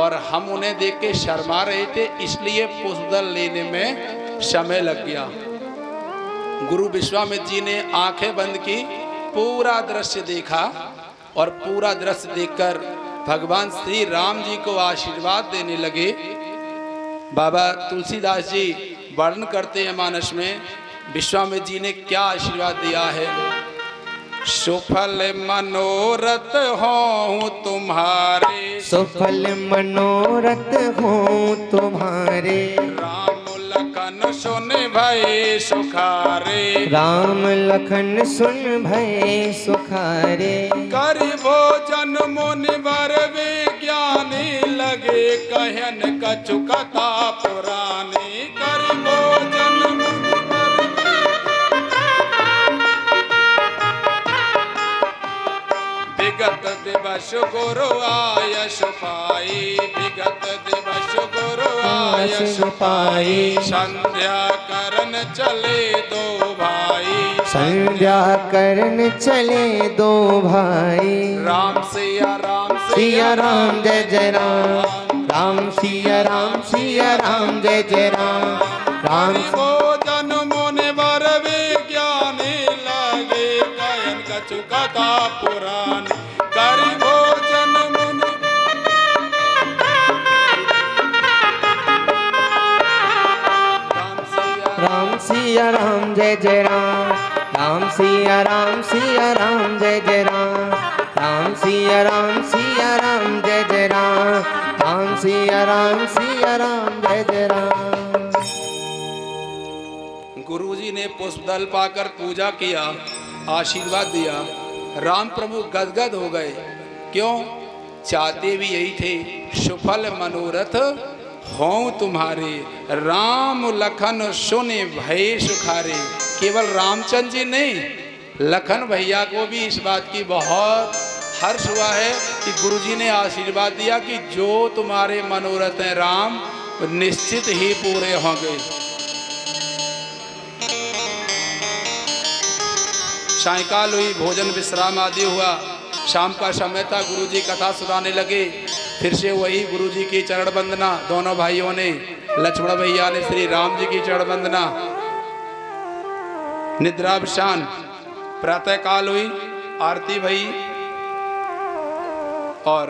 और हम उन्हें देख के शर्मा रहे थे, इसलिए पुष्पदल लेने में समय लग गया। गुरु विश्वामित्र जी ने आंखें बंद की, पूरा दृश्य देखा और पूरा दृश्य देखकर भगवान श्री राम जी को आशीर्वाद देने लगे। बाबा तुलसीदास जी वर्णन करते हैं मानस में विश्वामित्र जी ने क्या आशीर्वाद दिया है। सुफल मनोरथ हो तुम्हारे, सुफल मनोरथ हो तुम्हारे, राम लखन सुन भय सुखारे, राम लखन सुन भय सुखारे। कर भोजन मुनिवर विज्ञानी, लगे कहन कछु कथा पुरानी। कर भोजन विगत दिवस गुरु आयस पाई, विगत दिवस गुरु आयस पाई। संध्या करन चले दो भाई, संध्या करन चले दो भाई। राम सिया राम सिया राम जय जय राम, राम सिया राम सिया राम जय जय राम। राम भोजन मुनिवर विज्ञानी, लगे कहन कछु कथा पुरानी। कर भोजन मुनि राम सिया राम जय जय राम, राम सिया राम जय जय राम। राम सिया राम जय जय राम, राम सिया राम जय जय राम। गुरुजी ने पुष्पदल पाकर पूजा किया, आशीर्वाद दिया। राम प्रभु गदगद हो गए। क्यों? चाहते भी यही थे, सुफल मनोरथ हो तुम्हारे, राम लखन सुने भय सुखारे। केवल रामचंद्र जी नहीं, लखन भैया को भी इस बात की बहुत हर्ष हुआ है कि गुरुजी ने आशीर्वाद दिया कि जो तुम्हारे मनोरथ हैं राम, निश्चित ही पूरे होंगे। सायंकाल हुई, भोजन विश्राम आदि हुआ, शाम का समय था। गुरुजी कथा सुनाने लगे। फिर से वही गुरुजी की चरण वंदना, दोनों भाइयों ने, लक्ष्मण भैया ने श्री राम जी की चरण वंदना। निद्रावसान, प्रातः काल हुई, आरती भई और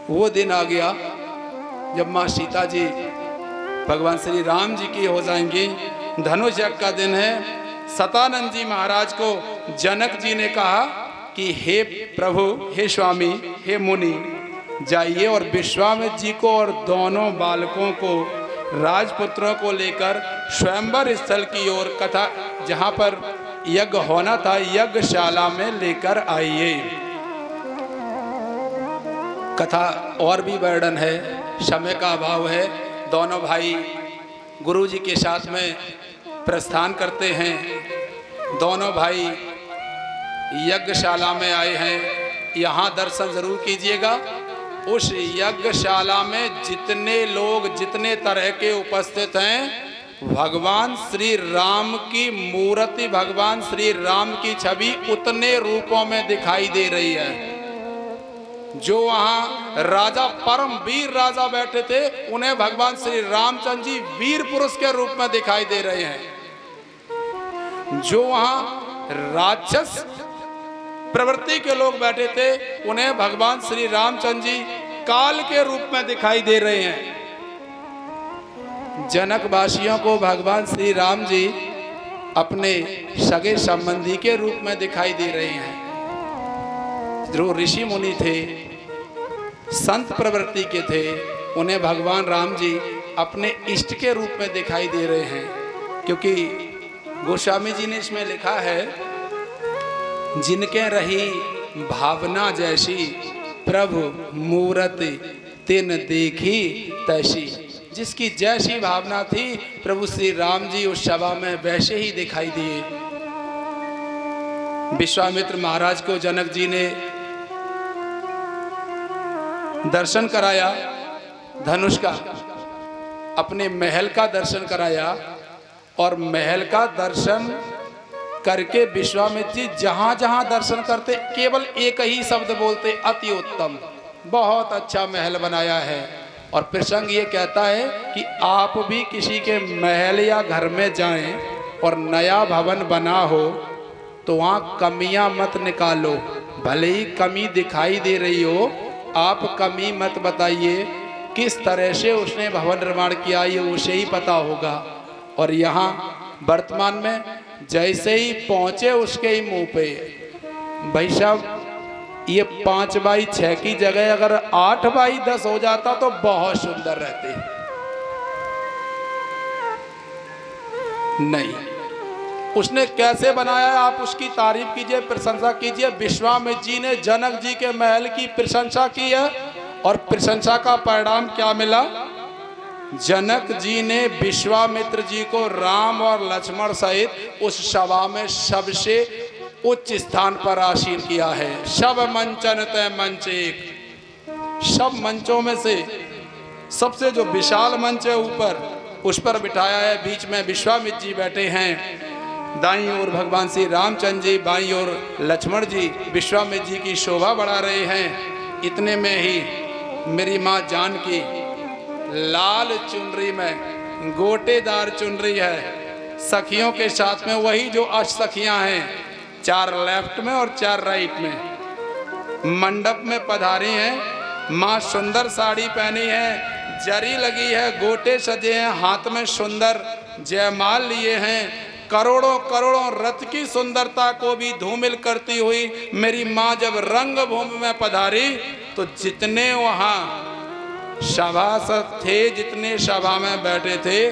वो दिन आ गया जब माँ सीता जी भगवान श्री राम जी की हो जाएंगी। धनुष यज्ञ का दिन है। सतानंद जी महाराज को जनक जी ने कहा कि हे प्रभु, हे स्वामी, हे मुनि, जाइए और विश्वामित्र जी को और दोनों बालकों को, राजपुत्रों को लेकर स्वयंवर स्थल की ओर, कथा जहाँ पर यज्ञ होना था, यज्ञशाला में लेकर आइए। कथा और भी वर्णन है, समय का अभाव है। दोनों भाई गुरु जी के साथ में प्रस्थान करते हैं। दोनों भाई यज्ञशाला में आए हैं। यहाँ दर्शन जरूर कीजिएगा। उस यज्ञशाला में जितने लोग, जितने तरह के उपस्थित हैं, भगवान श्री राम की मूर्ति, भगवान श्री राम की छवि उतने रूपों में दिखाई दे रही है। जो वहाँ राजा, परम वीर राजा बैठे थे, उन्हें भगवान श्री रामचंद्र जी वीर पुरुष के रूप में दिखाई दे रहे हैं। जो वहाँ राक्षस प्रवृत्ति के लोग बैठे थे, उन्हें भगवान श्री रामचंद्र जी काल के रूप में दिखाई दे रहे हैं। जनक वासियों को भगवान श्री राम जी अपने सगे संबंधी के रूप में दिखाई दे रहे हैं। जो ऋषि मुनि थे, संत प्रवृत्ति के थे, उन्हें भगवान राम जी अपने इष्ट के रूप में दिखाई दे रहे हैं। क्योंकि गोस्वामी जी ने इसमें लिखा है, जिनके रही भावना जैसी, प्रभु मूरति तिन देखी तैसी। जिसकी जैसी भावना थी, प्रभु श्री राम जी उस सभा में वैसे ही दिखाई दिए। विश्वामित्र महाराज को जनक जी ने दर्शन कराया, धनुष का, अपने महल का दर्शन कराया। और महल का दर्शन करके विश्वामित्र जी जहां जहां दर्शन करते, केवल एक ही शब्द बोलते, अति उत्तम। बहुत अच्छा महल बनाया है। और प्रसंग ये कहता है कि आप भी किसी के महल या घर में जाएं और नया भवन बना हो तो वहाँ कमियां मत निकालो। भले ही कमी दिखाई दे रही हो, आप कमी मत बताइए। किस तरह से उसने भवन निर्माण किया ये उसे ही पता होगा। और यहाँ वर्तमान में जैसे ही पहुँचे उसके ही मुंह पे, भाई साहब ये 5x6 की जगह अगर 8x10 हो जाता तो बहुत सुंदर रहती। नहीं, उसने कैसे बनाया है आप उसकी तारीफ कीजिए, प्रशंसा कीजिए। विश्वामित्र जी ने जनक जी के महल की प्रशंसा की है और प्रशंसा का परिणाम क्या मिला? जनक जी ने विश्वामित्र जी को राम और लक्ष्मण सहित उस सभा में सबसे उच्च स्थान पर आसीन किया है। सब मंचन तय मंच एक, सब मंचों में से सबसे जो विशाल मंच है ऊपर, उस पर बिठाया है। बीच में विश्वामित्र जी बैठे हैं, दाईं ओर भगवान श्री रामचंद्र जी, बाईं ओर लक्ष्मण जी विश्वामित्र जी की शोभा बढ़ा रहे हैं। इतने में ही मेरी माँ जानकी लाल चुनरी में, गोटेदार चुनरी है, सखियों के साथ में, वही जो 8 सखियां हैं, 4 लेफ्ट में और 4 राइट में मंडप में पधारी हैं। माँ सुंदर साड़ी पहनी है, जरी लगी है, गोटे सजे हैं, हाथ में सुंदर जयमाल लिए हैं। करोड़ों करोड़ों रथ की सुंदरता को भी धूमिल करती हुई मेरी माँ जब रंगभूमि में पधारी तो जितने वहाँ सभासद थे, जितने सभा में बैठे थे,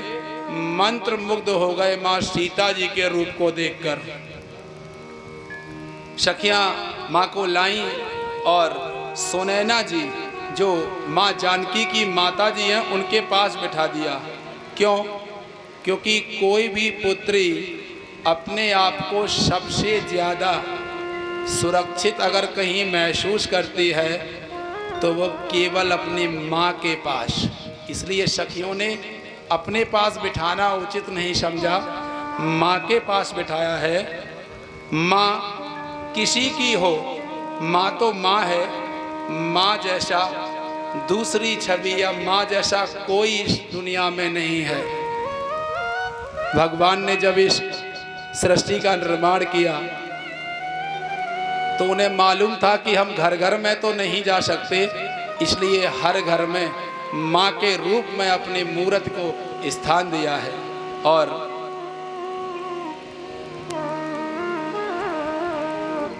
मंत्र मुग्ध हो गए माँ सीता जी के रूप को देखकर। सखियां माँ को लाईं और सुनैना जी जो माँ जानकी की माता जी हैं उनके पास बिठा दिया। क्यों? क्योंकि कोई भी पुत्री अपने आप को सबसे ज़्यादा सुरक्षित अगर कहीं महसूस करती है तो वो केवल अपनी माँ के पास। इसलिए सखियों ने अपने पास बिठाना उचित नहीं समझा, माँ के पास बिठाया है। माँ किसी की हो, माँ तो माँ है। माँ जैसा दूसरी छवि या माँ जैसा कोई इस दुनिया में नहीं है। भगवान ने जब इस सृष्टि का निर्माण किया तो उन्हें मालूम था कि हम घर घर में तो नहीं जा सकते, इसलिए हर घर में माँ के रूप में अपनी मूर्त को स्थान दिया है। और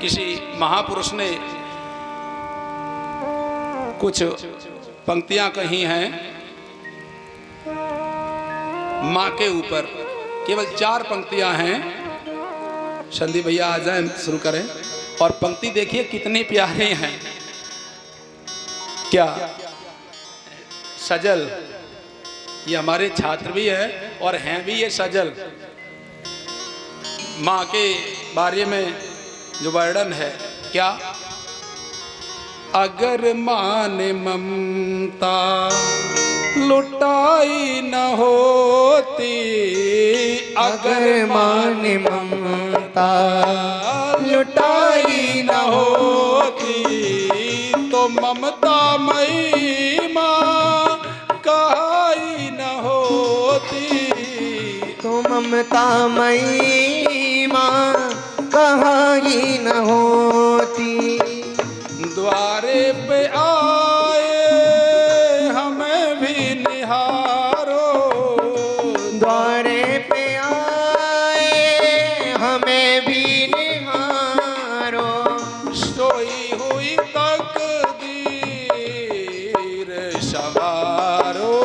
किसी महापुरुष ने कुछ पंक्तियां कही हैं माँ के ऊपर, केवल 4 पंक्तियां हैं। संदीप भैया आ जाए, शुरू करें। और पंक्ति देखिए कितनी प्यारी हैं। क्या सजल, ये हमारे छात्र भी है और हैं भी ये सजल। माँ के बारे में जो वर्णन है, क्या? अगर माँ ने ममता लुटाई न होती, अगर माँ ने ममता लुटाई न होती तो ममता मई माँ कहाई न होती, तो ममता मई माँ कहाई न होती। द्वारे पे आए हमें भी निहारो, द्वारे पे आए हमें भी निहारो, सोई हुई तकदीर संवारो,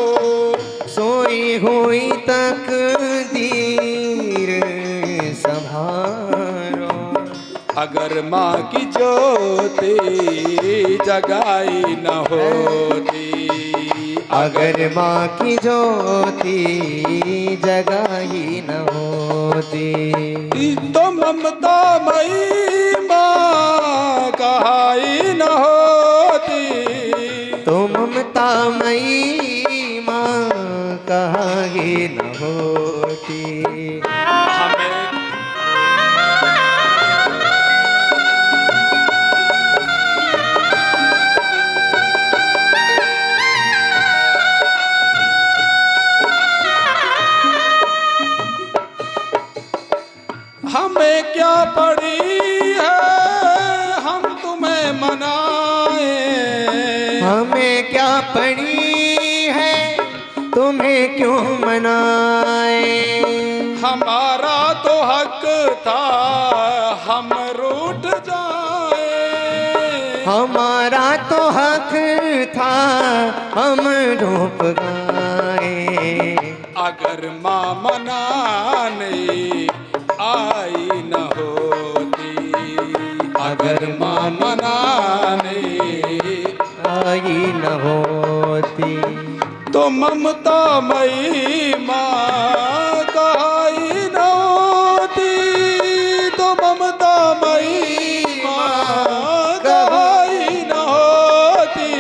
सोई हुई तकदीर संभारो। अगर माँ की ज्योति जगाई न होती, अगर माँ की ज्योति जगाई न होती, तो ममता मई माँ कहाई न होती, तो ममता मई माँ कहाई न होती। क्या पड़ी है तुम्हें क्यों मनाए। हमारा तो हक था हम रूठ जाए। हमारा तो हक था हम रूप गाए। अगर माँ मनाने आई न होती, अगर माँ मनाने आई न होती, तो ममता मई माँ कहाई न होती, तो ममता मई माँ कहाई न होती।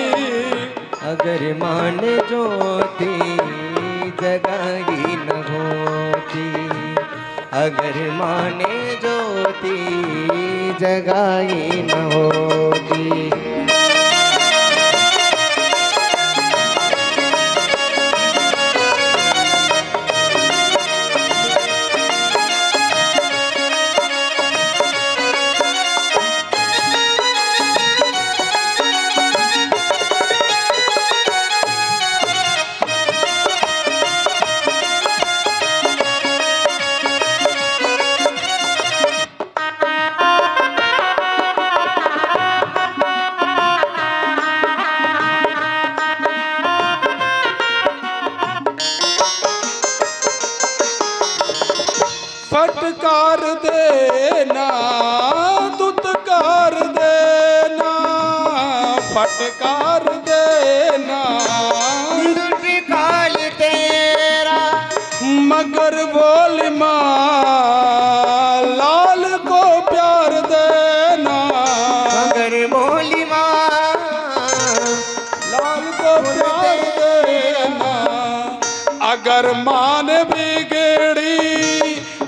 अगर मान ज्योति जगाई न होती, अगर माने ज्योति जगाई न होती। फटकार देना दुत्कार देना, फटकार देना दुष्काल तेरा मगर बोल माँ लाल को प्यार देना। मगर बोली माँ लाल को प्यार देना। अगर मान बिगड़ी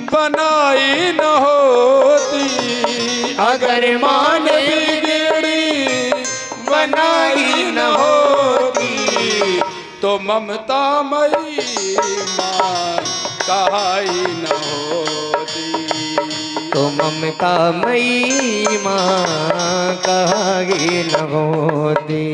बनाई न होती, अगर मान बिगड़ी बनाई न होती, तो ममता मई माँ कहाई न होती। तो ममता मई माँ कहाई न होती।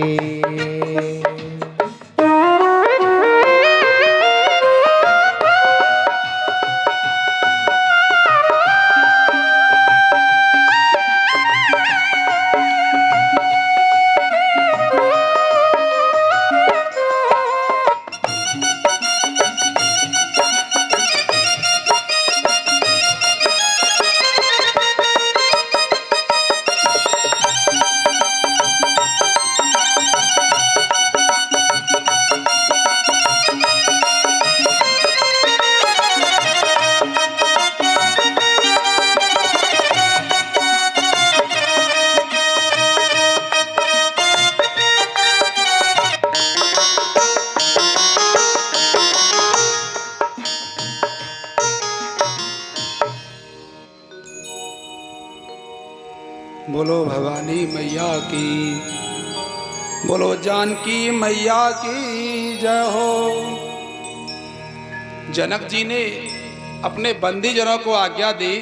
बोलो भवानी मैया की, बोलो जानकी मैया की जय हो। जनक जी ने अपने बंदीजनों को आज्ञा दी।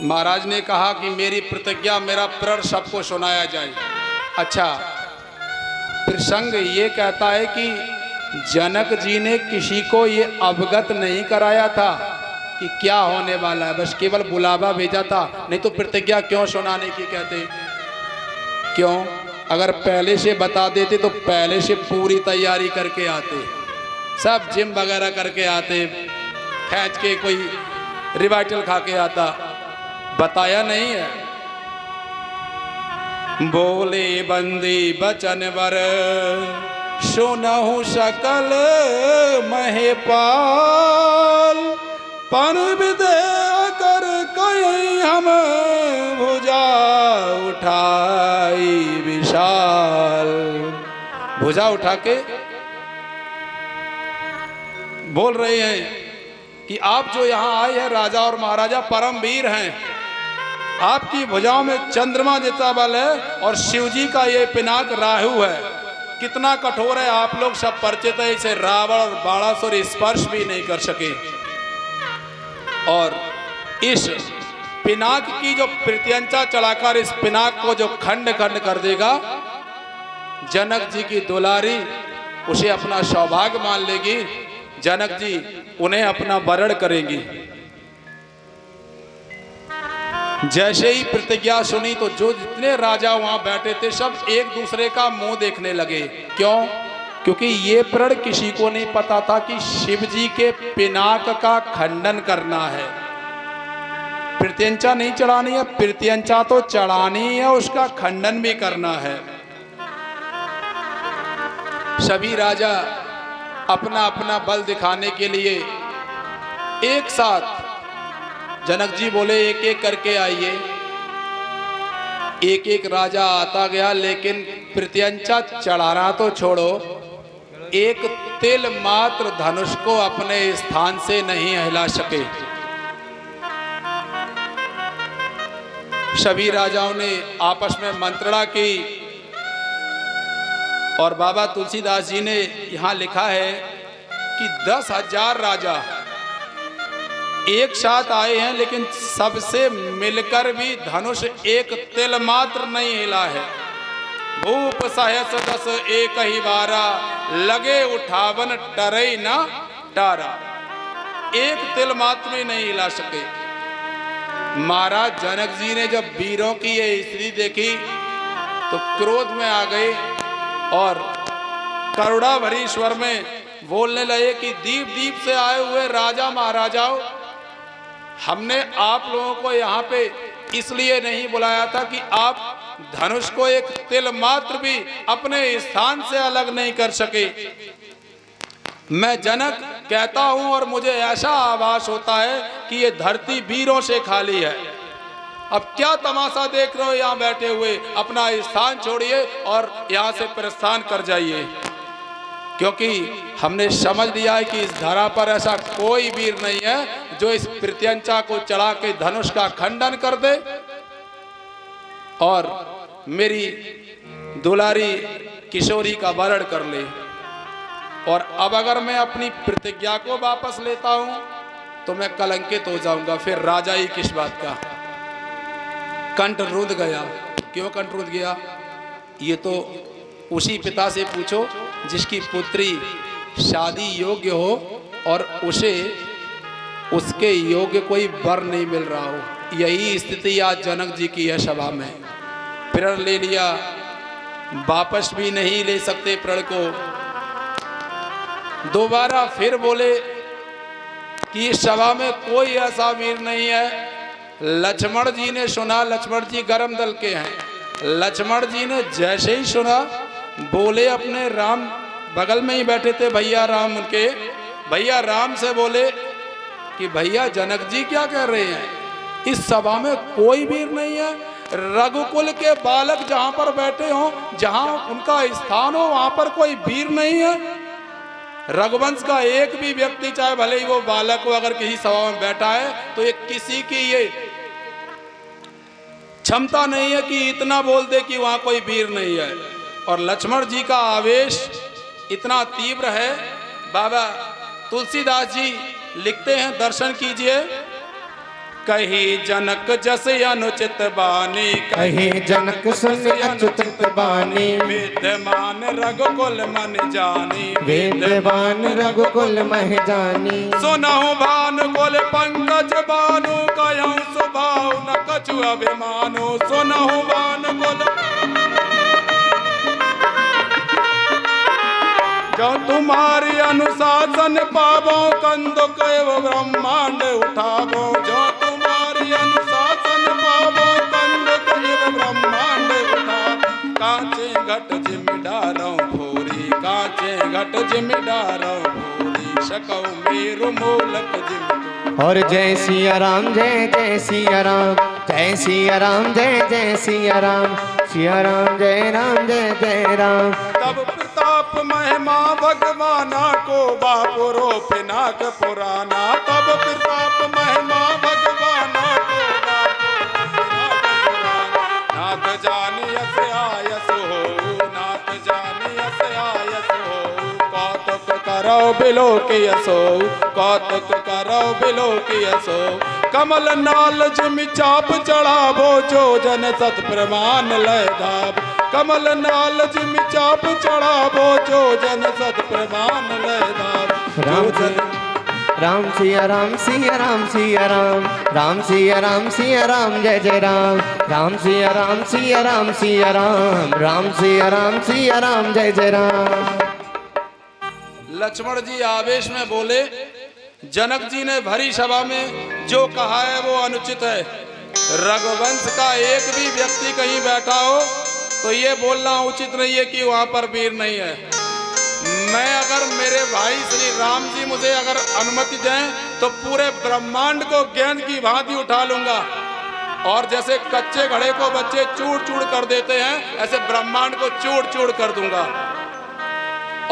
महाराज ने कहा कि मेरी प्रतिज्ञा, मेरा प्रण सबको सुनाया जाए। अच्छा, प्रसंग ये कहता है कि जनक जी ने किसी को ये अवगत नहीं कराया था कि क्या होने वाला है, बस केवल बुलावा भेजा था। नहीं तो प्रतिज्ञा क्यों सुनाने की कहते? क्यों? अगर पहले से बता देते तो पहले से पूरी तैयारी करके आते, सब जिम वगैरह करके आते, खींच के कोई रिवाइटल खा के आता। बताया नहीं है। बोले बंदी बचन वर सुनहु सकल महेपाल, पर विदे कर कहीं हम भुजा उठाई विशाल। भुजा उठा के बोल रहे हैं कि आप जो यहाँ आए हैं राजा और महाराजा परम वीर हैं। आपकी भुजाओं में चंद्रमा जैसा बल है और शिवजी का ये पिनाक राहु है। कितना कठोर है आप लोग सब परिचित है। इसे रावण और बाणासुर स्पर्श भी नहीं कर सके। और इस पिनाक की जो प्रत्यंचा चढ़ाकर इस पिनाक को जो खंड खंड कर देगा, जनक जी की दुलारी उसे अपना सौभाग्य मान लेगी। जनक जी उन्हें अपना वरण करेंगी। जैसे ही प्रतिज्ञा सुनी तो जो जितने राजा वहां बैठे थे सब एक दूसरे का मुंह देखने लगे। क्यों? क्योंकि ये प्रण किसी को नहीं पता था कि शिव जी के पिनाक का खंडन करना है। प्रत्यंचा नहीं चढ़ानी है, प्रत्यंचा तो चढ़ानी है, उसका खंडन भी करना है। सभी राजा अपना अपना बल दिखाने के लिए एक साथ, जनक जी बोले एक एक करके आइए। एक एक राजा आता गया, लेकिन प्रत्यंचा चढ़ाना तो छोड़ो, एक तिल मात्र धनुष को अपने स्थान से नहीं हिला सके। सभी राजाओं ने आपस में मंत्रणा की और बाबा तुलसीदास जी ने यहाँ लिखा है कि 10,000 राजा एक साथ आए हैं, लेकिन सबसे मिलकर भी धनुष एक तिल मात्र नहीं हिला है। भूप सहस दस एक ही बारा, लगे उठावन टरई ना टारा। एक तिल मात्र में नहीं हिला सके। महाराज जनक जी ने जब वीरों की ये स्थिति देखी तो क्रोध में आ गए और करुणा भरी स्वर में बोलने लगे कि दीप दीप से आए हुए राजा महाराजाओं, हमने आप लोगों को यहाँ पे इसलिए नहीं बुलाया था कि आप धनुष को एक तिल मात्र भी अपने स्थान से अलग नहीं कर सके। मैं जनक कहता हूं और मुझे ऐसा आभास होता है कि ये धरती वीरों से खाली है। अब क्या तमाशा देख रहे हो यहाँ बैठे हुए? अपना स्थान छोड़िए और यहाँ से प्रस्थान कर जाइए, क्योंकि हमने समझ लिया है कि इस धरा पर ऐसा कोई वीर नहीं है जो इस प्रत्यंचा को चढ़ा के धनुष का खंडन कर दे और मेरी दुलारी किशोरी का वरण कर ले। और अब अगर मैं अपनी प्रतिज्ञा को वापस लेता हूं तो मैं कलंकित हो जाऊंगा। फिर राजा ही किस बात का? कंठ रुंध गया। क्यों कंठ रुंध गया? ये तो उसी पिता से पूछो जिसकी पुत्री शादी योग्य हो और उसे उसके योग्य कोई वर नहीं मिल रहा हो। यही स्थिति आज जनक जी की है सभा में। प्रण ले लिया, वापस भी नहीं ले सकते प्रण को। दोबारा फिर बोले कि इस सभा में कोई ऐसा वीर नहीं है। लक्ष्मण जी ने सुना, लक्ष्मण जी गरम दल के हैं। लक्ष्मण जी ने जैसे ही सुना बोले, अपने राम बगल में ही बैठे थे भैया राम, उनके भैया राम से बोले कि भैया जनक जी क्या कह रहे हैं? इस सभा में कोई वीर नहीं है। रघुकुल के बालक जहां पर बैठे हो, जहां उनका स्थान हो, वहां पर कोई वीर नहीं है। रघुवंश का एक भी व्यक्ति, चाहे भले ही वो बालक हो, अगर किसी सभा में बैठा है तो ये किसी की ये क्षमता नहीं है कि इतना बोल दे कि वहां कोई वीर नहीं है। और लक्ष्मण जी का आवेश इतना तीव्र है। बाबा तुलसीदास जी लिखते हैं, दर्शन कीजिए। कही जनक जस अनुचित बानी, कही जनक सुन अच्युत बानी। विद्यमान रघुकुल मन जानी, वेदवान रघुकुल मह जानी। सुनहु भानुकुल पंकज बानु, कहूँ स्वभाव न कछु अभिमानु। सुनहु भानुकुल जो तुम्हारी अनुशासन पावो, कंदुक एवं ब्रह्मांड उठावो। जो तुम्हारी अनुशासन पावो, कंदुक एवं ब्रह्मांड उठावो। कांचे घट जिम डारो भूरी, कांचे घट जिम डारो भूरी। सकौ मेरु मूलक जिम। और जय सिया राम, जय जय सिया राम, जय सिया राम, जय जय सिया राम। सिया राम जय राम, जय जय राम। तब प्रताप महिमा भगवाना को, बापुरो पिनाक पुराना। तब प्रताप महिमा भगवाना को, नाथ जानियस आयस हो, नाथ जानियस आयस हो। कौतुक करो बिलोकियसो, कौतुक करो बिलोकियसो। कमल नाल जिमि चाप चढ़ावो, जो जन सत प्रमाण लय धाव। कमल नाल जिम चाप चढ़ावो जो जन सत प्रमाण लयदार। राम राम सिया राम सिया राम सिया राम राम सिया राम सिया राम जय जय राम राम सिया राम सिया राम सिया राम राम सिया राम सिया राम जय जय राम। लक्ष्मण जी आवेश में बोले, जनक जी ने भरी सभा में जो कहा है वो अनुचित है। रघुवंश का एक भी व्यक्ति कहीं बैठा हो तो ये बोलना उचित नहीं है कि वहां पर वीर नहीं है। मैं अगर मेरे भाई श्री राम जी मुझे अगर अनुमति दें तो पूरे ब्रह्मांड को गेंद की भांति उठा लूंगा, और जैसे कच्चे घड़े को बच्चे चूर चूर कर देते हैं ऐसे ब्रह्मांड को चूर चूर कर दूंगा।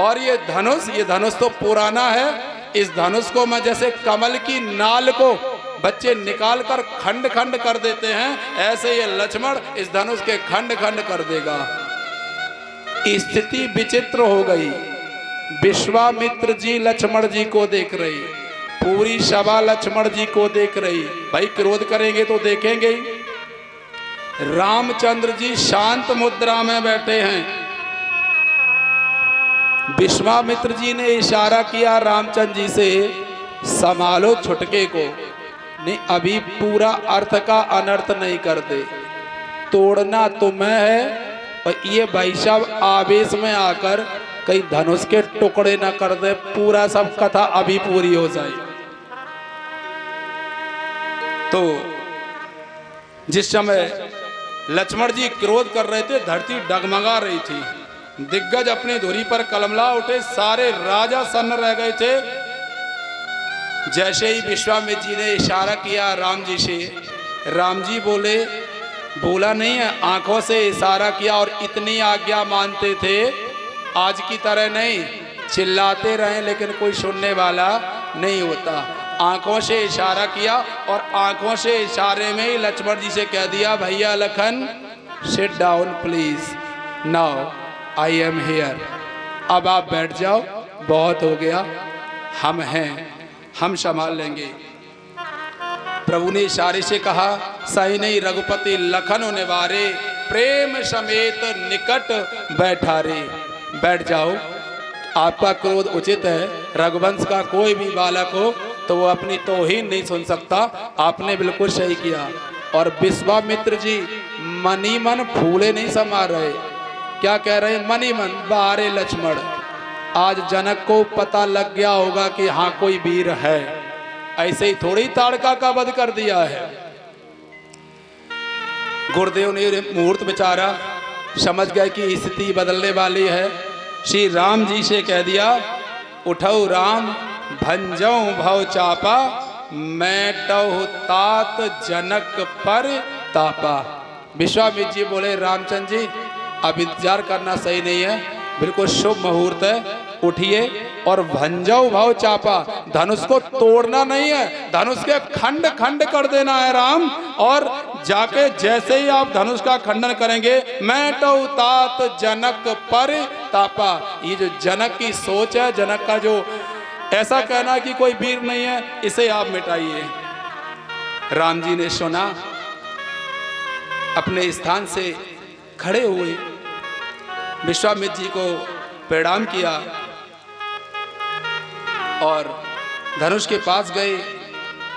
और ये धनुष तो पुराना है, इस धनुष को मैं जैसे कमल की नाल को बच्चे निकाल कर खंड खंड कर देते हैं, ऐसे ये लक्ष्मण इस धनुष के खंड खंड कर देगा। स्थिति विचित्र हो गई। विश्वामित्र जी लक्ष्मण जी को देख रही, पूरी सभा लक्ष्मण जी को देख रही। भाई क्रोध करेंगे तो देखेंगे ही। रामचंद्र जी शांत मुद्रा में बैठे हैं। विश्वामित्र जी ने इशारा किया रामचंद्र जी से, संभालो छुटके को, नहीं अभी पूरा अर्थ का अनर्थ नहीं कर दे, तोड़ना तुम्हें है। और ये भाई साहब आवेश में आकर कहीं धनुष के टुकड़े ना कर दे, पूरा सब कथा अभी पूरी हो जाए। तो जिस समय लक्ष्मण जी क्रोध कर रहे थे, धरती डगमगा रही थी। दिग्गज अपनी धुरी पर कलमला उठे, सारे राजा सन्न रह गए थे। जैसे ही विश्वामित्र जी ने इशारा किया राम जी से, राम जी बोला नहीं है, आंखों से इशारा किया और इतनी आज्ञा मानते थे। आज की तरह नहीं चिल्लाते रहे लेकिन कोई सुनने वाला नहीं होता। आंखों से इशारा किया और आंखों से इशारे में ही लक्ष्मण जी से कह दिया, भैया Lakhan sit down please, now I am here. अब आप बैठ जाओ, बहुत हो गया, हम हैं, हम संभाल लेंगे। प्रभु ने इशारे से कहा, सही नहीं रघुपति लखन निवारे, प्रेम समेत निकट बैठारे। बैठ जाओ, आपका क्रोध उचित है। रघुवंश का कोई भी बालक हो तो वो अपनी तौहीन नहीं सुन सकता, आपने बिल्कुल सही किया। और विश्वामित्र जी मनी मन फूले नहीं समा रहे। क्या कह रहे? मनी मन बारे लक्ष्मण, आज जनक को पता लग गया होगा कि हाँ कोई वीर है, ऐसे ही थोड़ी ताड़का का वध कर दिया है। गुरुदेव ने मुहूर्त विचारा, समझ गए कि स्थिति बदलने वाली है। श्री राम जी से कह दिया, उठो राम भंजऊ भव चापा, मैटहु तात जनक पर तापा। विश्वामित्र जी बोले, रामचंद्र जी अब इंतजार करना सही नहीं है, बिल्कुल शुभ मुहूर्त है, उठिए और भंजऊ भव चापा, धनुष को तोड़ना नहीं है, धनुष के खंड खंड कर देना है राम। और जाके जैसे ही आप धनुष का खंडन करेंगे, मैटहु तात जनक पर तापा। ये जो जनक की सोच है, जनक का जो ऐसा कहना कि कोई वीर नहीं है, इसे आप मिटाइए। राम जी ने सुना, अपने स्थान से खड़े हुए, विश्वामित्र जी को प्रणाम किया और धनुष के पास गए।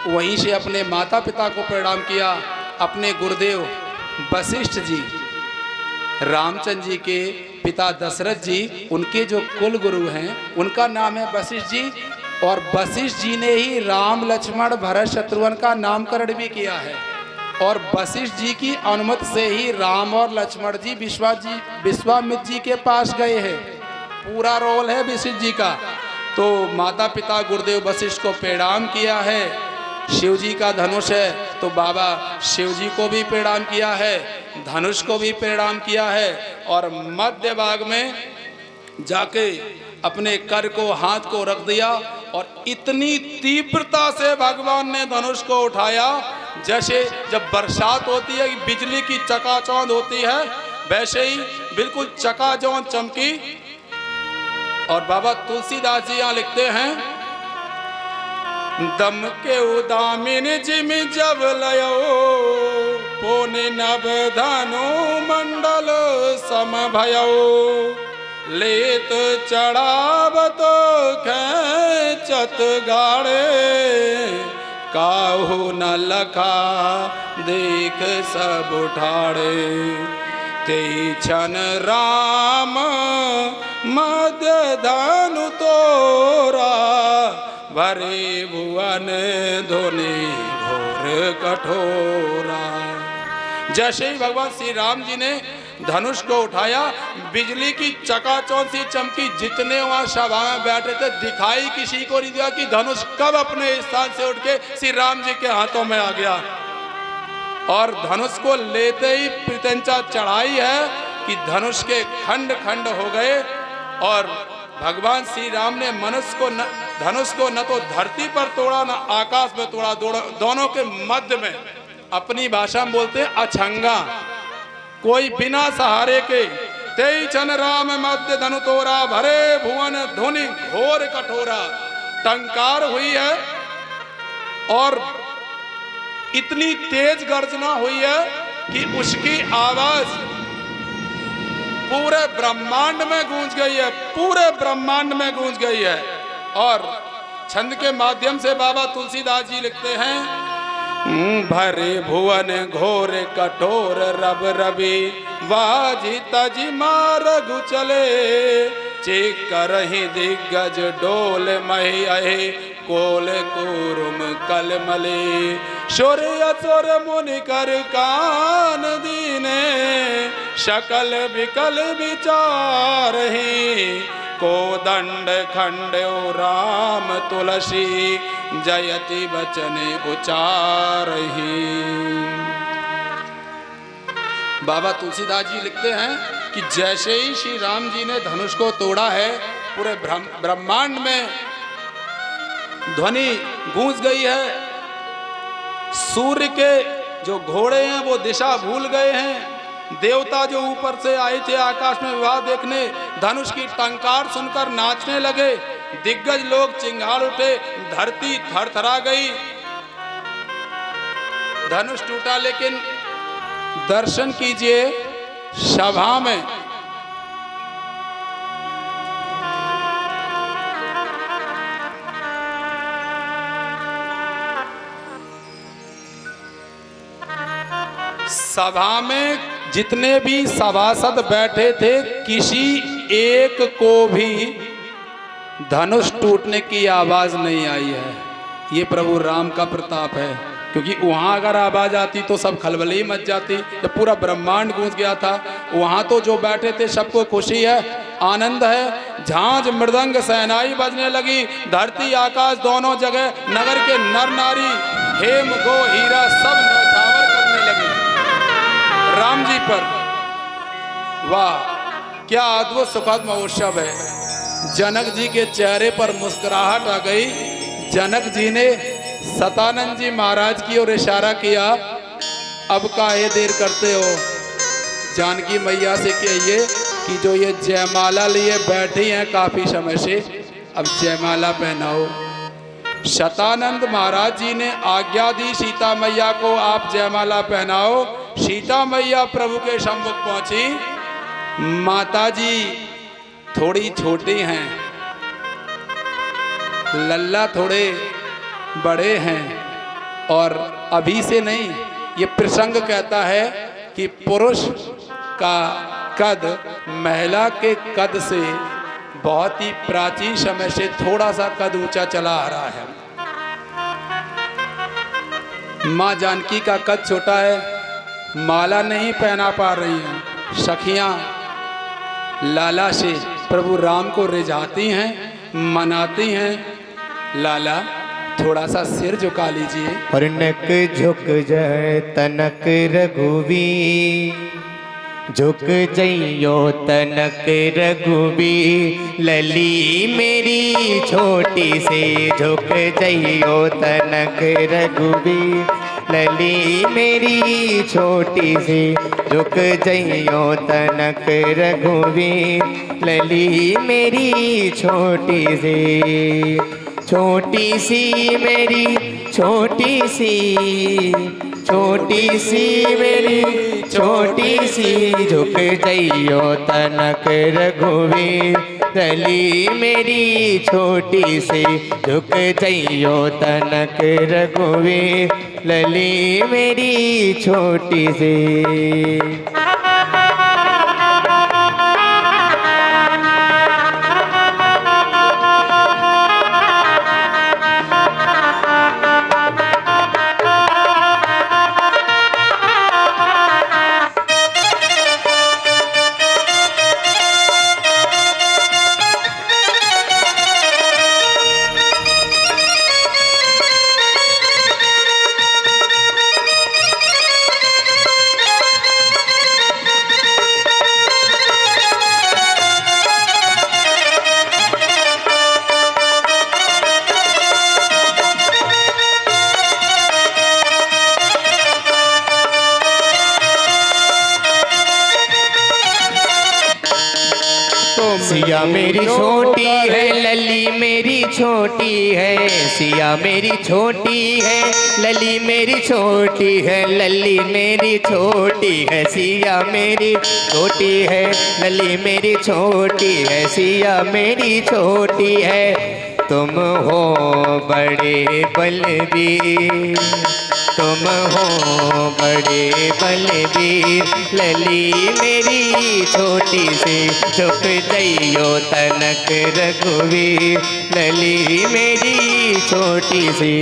वहीं से अपने माता पिता को प्रणाम किया, अपने गुरुदेव वशिष्ठ जी, रामचंद्र जी के पिता दशरथ जी, उनके जो कुल गुरु हैं उनका नाम है वशिष्ठ जी। और वशिष्ठ जी ने ही राम लक्ष्मण भरत शत्रुघ्न का नामकरण भी किया है। और वशिष्ठ जी की अनुमति से ही राम और लक्ष्मण जी विश्वामित्र जी के पास गए हैं। पूरा रोल है वशिष्ठ जी का। तो माता पिता गुरुदेव वशिष्ठ को प्रणाम किया है। शिव जी का धनुष है तो बाबा शिव जी को भी प्रणाम किया है, धनुष को भी प्रणाम किया है। और मध्य भाग में जाके अपने कर को, हाथ को रख दिया और इतनी तीव्रता से भगवान ने धनुष को उठाया, जैसे जब बरसात होती है बिजली की चकाचौंध होती है, वैसे ही बिल्कुल चकाचौंध चमकी। और बाबा तुलसीदास जी यहाँ लिखते हैं, दम के उदामिन जिम जब लयो पोने नभ धनु मंडल सम भयो लेत चढ़ावत खेचत गाड़े काहू न लखा देख सब उठाड़े ते छन राम मध्य धनु तोरा भरे भुवन धोने घोर कठोरा। जैसे ही भगवान श्री राम जी ने धनुष को उठाया, बिजली की चकाचौंध सी चमकी। जितने वहां सभा में बैठे थे दिखाई किसी को नहीं दिया कि धनुष कब अपने स्थान से उठ के श्री राम जी के हाथों में आ गया। और धनुष को लेते ही प्रत्यंचा चढ़ाई है कि धनुष के खंड खंड हो गए। और भगवान श्री राम ने धनुष को न तो धरती पर तोड़ा न आकाश में तोड़ा, दोनों के मध्य में, अपनी भाषा में बोलते हैं अछंगा, कोई बिना सहारे के। तेई छन राम मध्य धनु तोरा भरे भुवन धुनि घोर कठोरा। टंकार हुई है और इतनी तेज गर्जना हुई है कि उसकी आवाज पूरे ब्रह्मांड में गूंज गई है, पूरे ब्रह्मांड में गूंज गई है। और छंद के माध्यम से बाबा तुलसीदास जी लिखते हैं, भरे भुवन घोर कठोर रब रवि वाजी तजी मारगु चले चेक करहि दिग्गज डोल मही अहे कोल कुरुम कल मले शौर्य चोर मुनि कर कान दीने शकल विकल विचार को दंड खंड्यो राम तुलसी जयति बचने उचारहि। बाबा तुलसीदास जी लिखते हैं कि जैसे ही श्री राम जी ने धनुष को तोड़ा है, पूरे ब्रह्मांड में ध्वनि गूंज गई है। सूर्य के जो घोड़े हैं वो दिशा भूल गए हैं। देवता जो ऊपर से आए थे आकाश में विवाह देखने, धनुष की टंकार सुनकर नाचने लगे। दिग्गज लोग चिंगाड़ उठे, धरती थरथरा गई। धनुष टूटा, लेकिन दर्शन कीजिए सभा में जितने भी सभासद बैठे थे, किसी एक को भी धनुष टूटने की आवाज नहीं आई है। ये प्रभु राम का प्रताप है, क्योंकि वहां अगर आवाज आती तो सब खलबली मच जाती। जब पूरा ब्रह्मांड गूंज गया था, वहां तो जो बैठे थे सबको खुशी है, आनंद है। झांझ मृदंग सहनाई बजने लगी। धरती आकाश दोनों जगह नगर के नर नारी हेम गो हीरा सब न्यौछावर करने लगे राम जी पर। वाह, क्या अद्भुत सुखद महोत्सव है। जनक जी के चेहरे पर मुस्कुराहट आ गई। जनक जी ने सतानंद जी महाराज की ओर इशारा किया, अब काहे देर करते हो, जानकी मैया से कहिए कि जो ये जयमाला लिए बैठी हैं काफी समय से, अब जयमाला पहनाओ। सतानंद महाराज जी ने आज्ञा दी सीता मैया को, आप जयमाला पहनाओ। सीता मैया प्रभु के सम्मुख पहुंची। माता जी थोड़ी छोटी हैं, लल्ला थोड़े बड़े हैं, और अभी से नहीं, ये प्रसंग कहता है कि पुरुष का कद महिला के कद से बहुत ही प्राचीन समय से थोड़ा सा कद ऊंचा चला आ रहा है। माँ जानकी का कद छोटा है, माला नहीं पहना पा रही हैं। सखियां लाला से प्रभु राम को रिझाती हैं, मनाती हैं, लाला थोड़ा सा सिर झुका लीजिए। और नक झुक जाए तनक रघुवीर, झुक जइयो तनक रघुवीर। लली मेरी छोटी से झुक जइयो तनक रघुवीर। लली मेरी छोटी सी झुक जइयो तनक रघुवीर। लली मेरी छोटी सी छोटी सी मेरी छोटी सी मेरी छोटी सी झुक जइयो तनक रघुवीर लली मेरी छोटी सी झुक जइयो तनक रघुवीर लली मेरी छोटी सी। सिया मेरी छोटी है लली मेरी छोटी है, सिया मेरी छोटी है लली मेरी छोटी है, लली मेरी छोटी है, सिया मेरी छोटी है लली मेरी छोटी है, सिया मेरी छोटी है। तुम हो बड़े बलवीर, तुम हो बड़े बलवीर, लली मेरी छोटी सी झुक जइयो तनक रघुवीर, लली मेरी छोटी सी।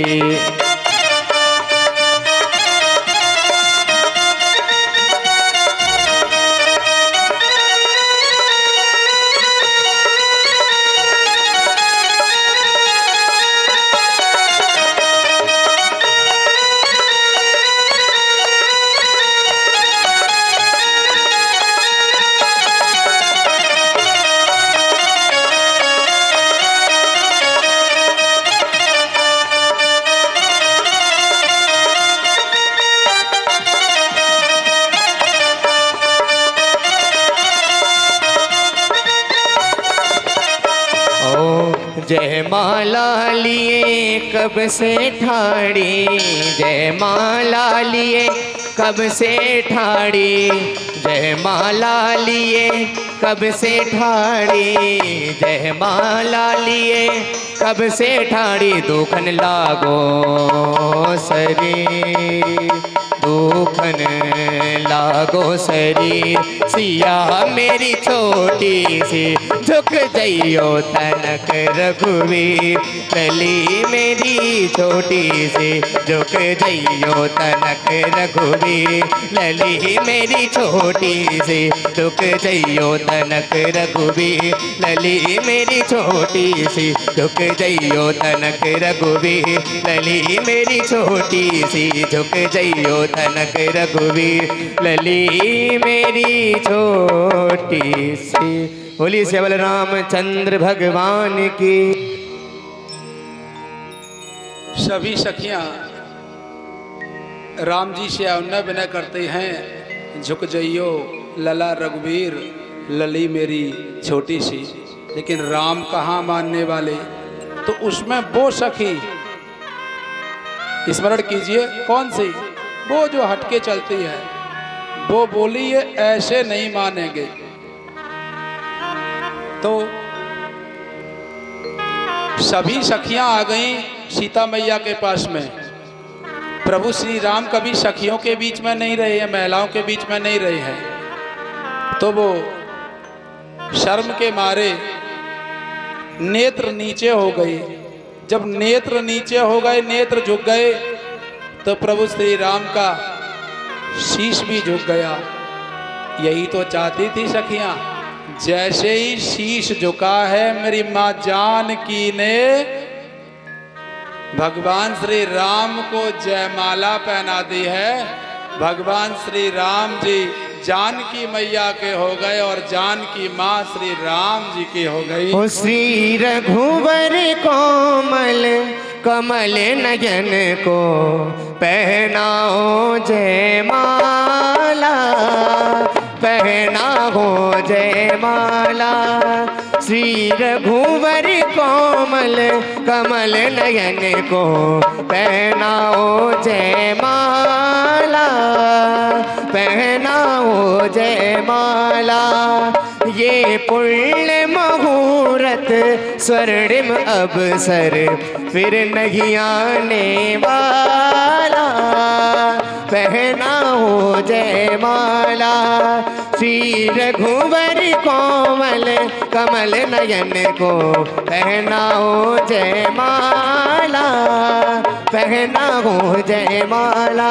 जय माला लिए कब से ठाड़ी, जय माला लिए कब से ठाड़ी, जय माला लिए कब से ठाड़ी, जय माला लिए कब से ठाड़ी, दुखन लागो शरीर, दुखन लागो शरीर, सिया मेरी छोटी सी झुक जइयो तनक रघुवीर, लली मेरी छोटी सी झुक जइयो तनक रघुवीर, लली मेरी छोटी सी झुक जइयो तनक रघुवीर, लली मेरी छोटी सी झुक जइयो तनक रघुवीर, लली मेरी छोटी सी झुक जइयो तनक रघुवीर, लली मेरी छोटी सी। बोलिए श्री रामचंद्र भगवान की। सभी सखियां राम जी से अनुनय विनय करते हैं, झुक जइयो लला रघुवीर, लली मेरी छोटी सी। लेकिन राम कहाँ मानने वाले, तो उसमें वो सखी स्मरण कीजिए, कौन सी, वो जो हटके चलती है, वो बोली ये ऐसे नहीं मानेंगे। तो सभी सखियां आ गईं सीता मैया के पास में। प्रभु श्री राम कभी सखियों के बीच में नहीं रहे हैं, महिलाओं के बीच में नहीं रहे हैं। तो वो शर्म के मारे नेत्र नीचे हो गए। जब नेत्र नीचे हो गए, नेत्र झुक गए, तो प्रभु श्री राम का शीश भी झुक गया। यही तो चाहती थी सखियां। जैसे ही शीश झुका है मेरी मां जानकी ने भगवान श्री राम को जयमाला पहना दी है। भगवान श्री राम जी जानकी मैया के हो गए और जानकी माँ श्री राम जी की हो गई। ओ श्री रघुवर कोमल कमल नयन को पहनाओ जयमाला, पहना हो जयमाला। श्री रघुवर कोमल कमल नयन को पहना हो जयमाला, पहना हो जयमाला। ये पुण्य मुहूर्त स्वर्णिम अवसर फिर नहीं आने वाला, पहना हो जयमाला। श्री रघुवर कोमल कमल नयन को पहना हो जयमाला, पहना हो जयमाला।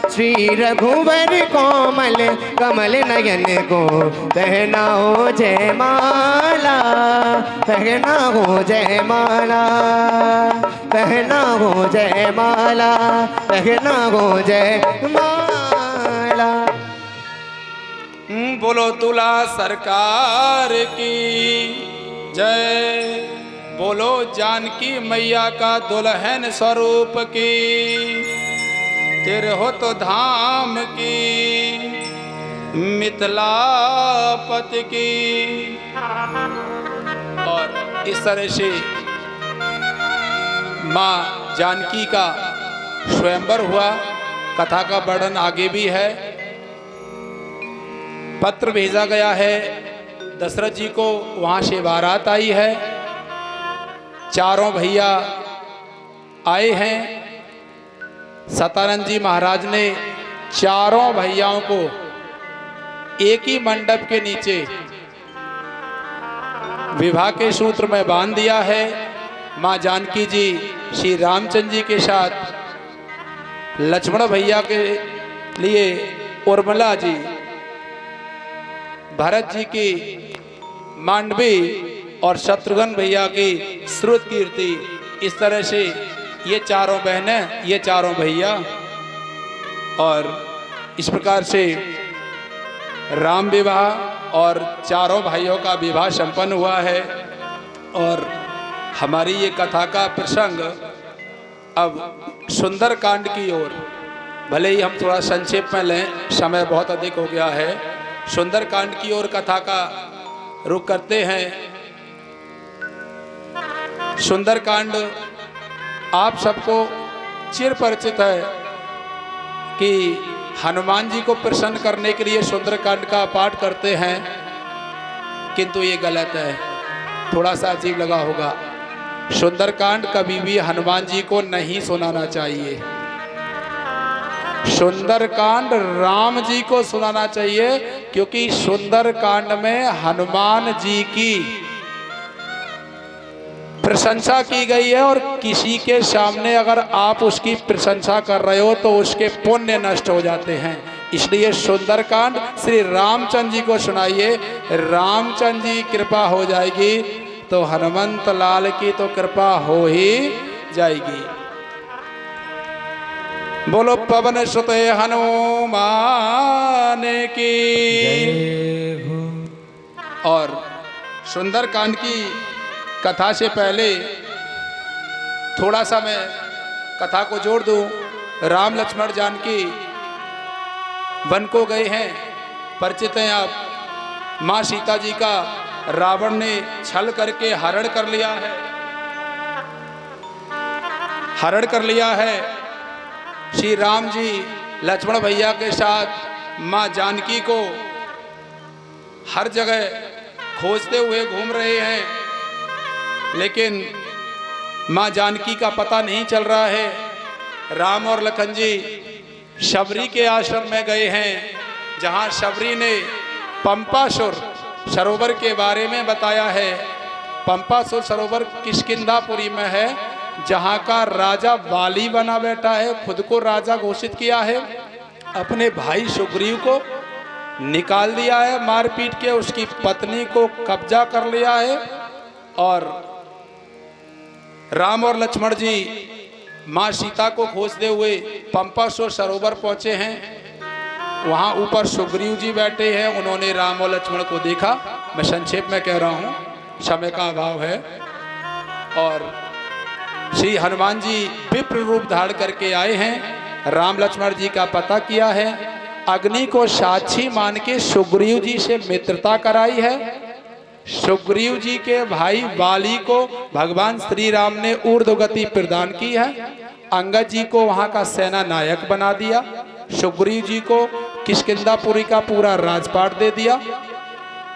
श्री रघुवर कोमल कमल नयन को पहना हो जयमाला, पहना हो जयमाला, पहना हो जयमाला, पहना हो जयमाला। बोलो दूल्हा सरकार की जय, बोलो जानकी मैया का दुल्हन स्वरूप की, तेरे हो तो धाम की मिथिलापति की। और इस तरह से माँ जानकी का स्वयंवर हुआ। कथा का वर्णन आगे भी है। पत्र भेजा गया है दशरथ जी को, वहां से बारात आई है, चारों भैया आए हैं। सतानंद जी महाराज ने चारों भैयाओं को एक ही मंडप के नीचे विवाह के सूत्र में बांध दिया है। माँ जानकी जी श्री रामचंद्र जी के साथ लक्ष्मण भैया के लिए उर्मिला जी, भरत जी की मांडवी और शत्रुघ्न भैया की श्रुत कीर्ति, इस तरह से ये चारों बहनें, ये चारों भैया, और इस प्रकार से राम विवाह और चारों भाइयों का विवाह संपन्न हुआ है। और हमारी ये कथा का प्रसंग अब सुंदर कांड की ओर, भले ही हम थोड़ा संक्षेप में लें, समय बहुत अधिक हो गया है। सुंदर कांड की ओर कथा का रुख करते हैं। सुंदर कांड आप सबको चिर परिचित है कि हनुमान जी को प्रसन्न करने के लिए सुंदरकांड का पाठ करते हैं, किंतु ये गलत है, थोड़ा सा अजीब लगा होगा। सुंदरकांड कभी भी हनुमान जी को नहीं सुनाना चाहिए। सुंदरकांड राम जी को सुनाना चाहिए, क्योंकि सुंदरकांड में हनुमान जी की प्रशंसा की गई है, और किसी के सामने अगर आप उसकी प्रशंसा कर रहे हो तो उसके पुण्य नष्ट हो जाते हैं। इसलिए सुंदरकांड श्री रामचंद्र जी को सुनाइए, रामचंद्र जी कृपा हो जाएगी तो हनुमंत लाल की तो कृपा हो ही जाएगी। बोलो पवन सुत हनुमान की। और सुंदरकांड की कथा से पहले थोड़ा सा मैं कथा को जोड़ दूं। राम लक्ष्मण जानकी वन को गए हैं, परिचित हैं आप। माँ सीता जी का रावण ने छल करके हरण कर लिया है, हरण कर लिया है। श्री राम जी लक्ष्मण भैया के साथ माँ जानकी को हर जगह खोजते हुए घूम रहे हैं, लेकिन माँ जानकी का पता नहीं चल रहा है। राम और लखन जी शबरी के आश्रम में गए हैं, जहाँ शबरी ने पंपासुर सरोवर के बारे में बताया है। पंपासुर सरोवर किष्किंधापुरी में है, जहाँ का राजा वाली बना बैठा है, खुद को राजा घोषित किया है, अपने भाई सुग्रीव को निकाल दिया है, मारपीट के उसकी पत्नी को कब्जा कर लिया है। और राम और लक्ष्मण जी माँ सीता को खोजते हुए पंपासुर सरोवर पहुंचे हैं। वहाँ ऊपर सुग्रीव जी बैठे हैं, उन्होंने राम और लक्ष्मण को देखा। मैं संक्षेप में कह रहा हूँ, समय का अभाव है। और श्री हनुमान जी विप्र रूप धारण करके आए हैं, राम लक्ष्मण जी का पता किया है अग्नि को साक्षी मान के सुग्रीव जी से मित्रता कराई है। सुग्रीव जी के भाई बाली को भगवान श्री राम ने ऊर्ध्व गति प्रदान की है। अंगद जी को वहां का सेना नायक बना दिया। सुग्रीव जी को किष्किंधापुरी का पूरा राजपाट दे दिया।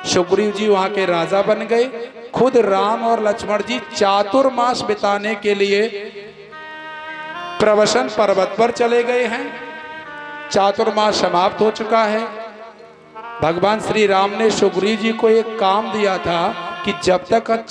सुग्रीव जी वहां के राजा बन गए। खुद राम और लक्ष्मण जी चातुर्मास बिताने के लिए प्रवसन पर्वत पर चले गए हैं। चातुर्मास समाप्त हो चुका है। भगवान श्री राम ने सुग्रीव जी को एक काम दिया था कि जब तक